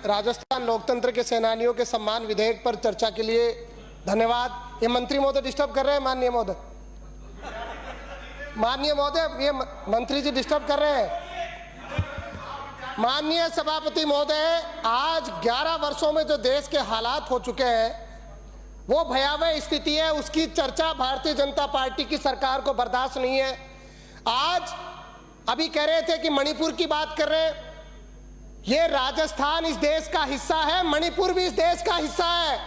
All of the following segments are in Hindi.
राजस्थान लोकतंत्र के सेनानियों के सम्मान विधेयक पर चर्चा के लिए धन्यवाद। ये मंत्री महोदय डिस्टर्ब कर रहे हैं। माननीय महोदय, ये मंत्री जी डिस्टर्ब कर रहे हैं। माननीय सभापति महोदय, आज 11 वर्षों में जो देश के हालात हो चुके हैं वो भयावह स्थिति है, उसकी चर्चा भारतीय जनता पार्टी की सरकार को बर्दाश्त नहीं है। आज अभी कह रहे थे कि मणिपुर की बात कर रहे हैं। ये राजस्थान इस देश का हिस्सा है, मणिपुर भी इस देश का हिस्सा है।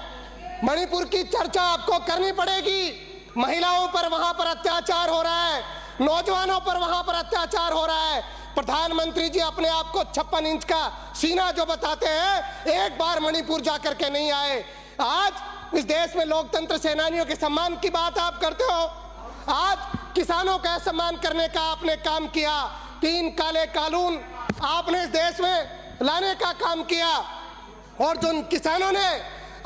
मणिपुर की चर्चा आपको करनी पड़ेगी। महिलाओं पर वहां पर अत्याचार हो रहा है, नौजवानों पर वहां पर अत्याचार हो रहा है। प्रधानमंत्री जी अपने आप को 56 इंच का सीना जो बताते हैं, एक बार मणिपुर जाकर के नहीं आए। आज इस देश में लोकतंत्र सेनानियों के सम्मान की बात आप करते हो। आज किसानों का सम्मान करने का आपने काम किया। 3 काले कानून आपने इस देश में लाने का काम किया और जो किसानों ने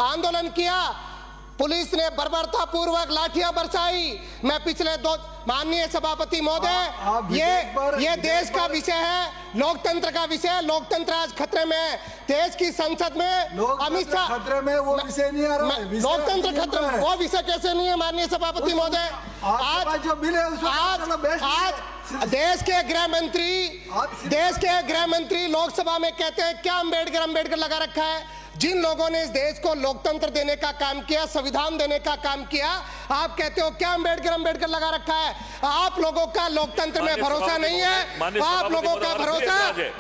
आंदोलन किया, पुलिस ने बर्बरतापूर्वक लाठियां बरसाई। मैं पिछले माननीय सभापति महोदय, ये देश का विषय है, लोकतंत्र का विषय है। लोकतंत्र आज खतरे में है। देश की संसद में अमित शाह खतरे में, वो विषय नहीं आ रहा है। लोकतंत्र खतरे में, वो विषय कैसे नहीं है माननीय सभापति महोदय? आज जो बिल है आज देश के गृह मंत्री लोकसभा में कहते हैं क्या अंबेडकर लगा रखा है। जिन लोगों ने इस देश को लोकतंत्र देने का काम किया, संविधान देने का काम किया, आप कहते हो क्या अंबेडकर लगा रखा है। आप लोगों का लोकतंत्र में भरोसा नहीं है। आप लोगों का भरोसा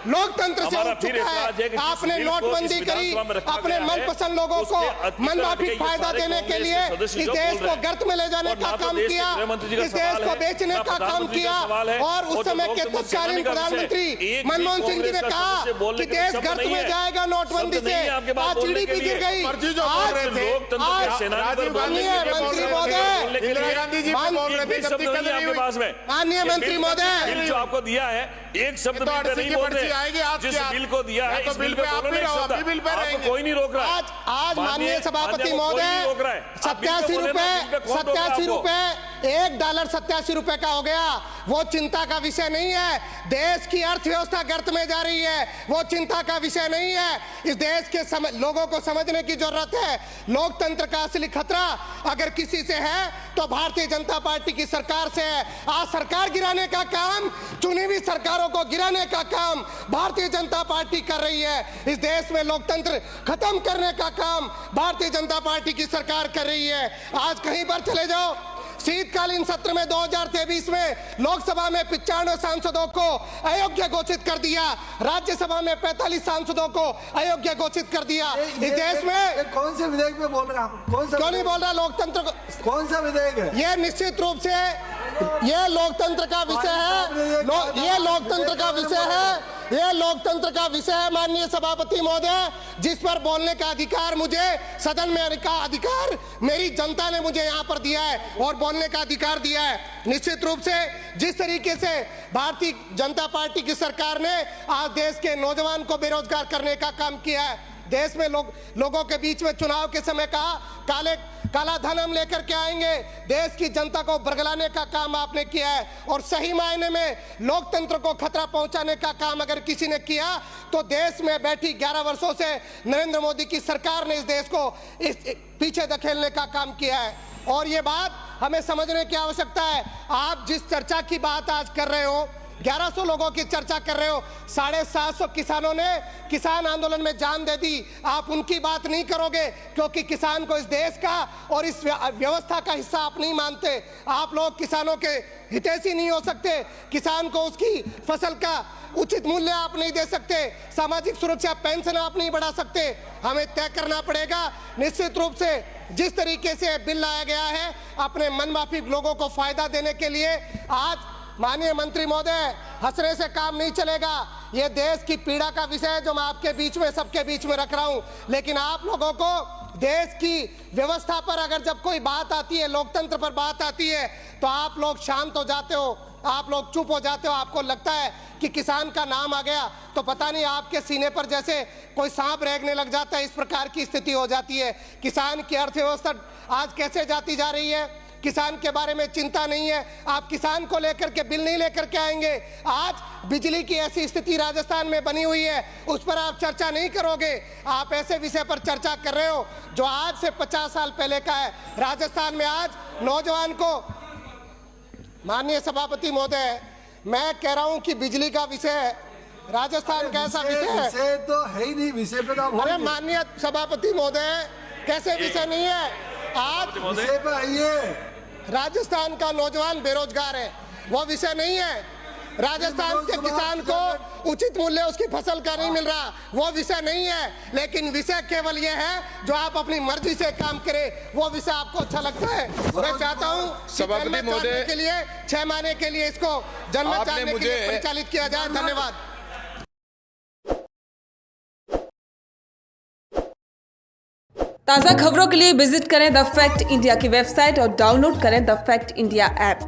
लोकतंत्र से उठ चुका है। आपने नोटबंदी करी, अपने मनपसंद लोगों को मनमाफिक फायदा देने के लिए इस देश को गर्त में ले जाने का काम किया, इस देश को बेचने का काम किया। और उस समय के तत्कालीन प्रधानमंत्री मनमोहन सिंह जी ने कहा कि देश गर्त में जाएगा नोटबंदी से। आज जीडीपी गिर गई। माननीय मंत्री महोदय, जो आपको दिया है एक शब्द नहीं बोलते, जिस बिल को दिया है इस बिल पे बोलने का शब्द आपको कोई नहीं रोक रहा। आज माननीय सभापति महोदय, 87 रुपए $1 का हो गया। वो चिंता का विषय नहीं है। देश की अर्थव्यवस्था गर्त में जा रही है, वो चिंता का विषय नहीं है। इस देश के लोगों को समझने की जरूरत है। लोकतंत्र का असली खतरा अगर किसी से है तो भारतीय जनता पार्टी की सरकार से है। आज सरकार गिराने का काम, चुनी हुई सरकारों को गिराने का काम भारतीय जनता पार्टी कर रही है। इस देश में लोकतंत्र खत्म करने का काम भारतीय जनता पार्टी की सरकार कर रही है। आज कहीं पर चले जाओ, शीतकालीन सत्र में 2023 में लोकसभा में 95 सांसदों को अयोग्य घोषित कर दिया, राज्यसभा में 45 सांसदों को अयोग्य घोषित कर दिया। इस देश में कौन से विधेयक पे बोल रहा हूँ? क्यों नहीं बोल रहा? लोकतंत्र कौन सा विधेयक है? ये निश्चित रूप से ये लोकतंत्र का विषय है। ये लोकतंत्र का विषय है माननीय सभापति महोदय, जिस पर बोलने का अधिकार मुझे सदन में का अधिकार मेरी जनता ने मुझे यहाँ पर दिया है और बोलने का अधिकार दिया है। निश्चित रूप से जिस तरीके से भारतीय जनता पार्टी की सरकार ने आज देश के नौजवान को बेरोजगार करने का काम किया है, देश में लोगों के बीच में चुनाव के समय कहा काला धन हम लेकर के आएंगे, देश की जनता को बरगलाने का काम आपने किया है। और सही मायने में लोकतंत्र को खतरा पहुंचाने का काम अगर किसी ने किया तो देश में बैठी 11 वर्षों से नरेंद्र मोदी की सरकार ने इस देश को इस पीछे धकेलने का काम किया है। और ये बात हमें समझने की आवश्यकता है। आप जिस चर्चा की बात आज कर रहे हो, 1100 लोगों की चर्चा कर रहे हो, 750 किसानों ने किसान आंदोलन में जान दे दी। आप उनकी बात नहीं करोगे क्योंकि किसान को इस देश का और इस व्यवस्था का हिस्सा आप नहीं मानते। आप लोग किसानों के हितैषी नहीं हो सकते। किसान को उसकी फसल का उचित मूल्य आप नहीं दे सकते। सामाजिक सुरक्षा पेंशन आप नहीं बढ़ा सकते। हमें तय करना पड़ेगा। निश्चित रूप से जिस तरीके से बिल लाया गया है अपने मनमाफी लोगों को फायदा देने के लिए, आज माननीय मंत्री महोदय, हंसने से काम नहीं चलेगा। ये देश की पीड़ा का विषय है जो मैं आपके बीच में, सबके बीच में रख रहा हूं। लेकिन आप लोगों को देश की व्यवस्था पर अगर जब कोई बात आती है, लोकतंत्र पर बात आती है, तो आप लोग शांत हो जाते हो, आप लोग चुप हो जाते हो। आपको लगता है कि किसान का नाम आ गया तो पता नहीं आपके सीने पर जैसे कोई सांप रेंगने लग जाता है, इस प्रकार की स्थिति हो जाती है। किसान की अर्थव्यवस्था आज कैसे जाती जा रही है। किसान के बारे में चिंता नहीं है, आप किसान को लेकर के बिल नहीं लेकर के आएंगे। आज बिजली की ऐसी स्थिति राजस्थान में बनी हुई है, उस पर आप चर्चा नहीं करोगे। आप ऐसे विषय पर चर्चा कर रहे हो जो आज से 50 साल पहले का है। राजस्थान में आज नौजवान को, माननीय सभापति महोदय, मैं कह रहा हूं कि बिजली का विषय राजस्थान का ऐसा विषय है, विषय तो है ही नहीं, विषय पे तो अरे माननीय सभापति महोदय, कैसे विषय नहीं है? आज विषय पे आइए। राजस्थान का नौजवान बेरोजगार है, वो विषय नहीं है। राजस्थान के किसान को उचित मूल्य उसकी फसल का नहीं मिल रहा, वो विषय नहीं है। लेकिन विषय केवल ये है जो आप अपनी मर्जी से काम करें, वो विषय आपको अच्छा लगता है। मैं चाहता हूं सभापति महोदय के लिए 6 महीने के लिए इसको जन्म चाहने के लिए परिचालित किया जाए। धन्यवाद। ताज़ा खबरों के लिए विजिट करें द फैक्ट इंडिया की वेबसाइट और डाउनलोड करें द फैक्ट इंडिया ऐप।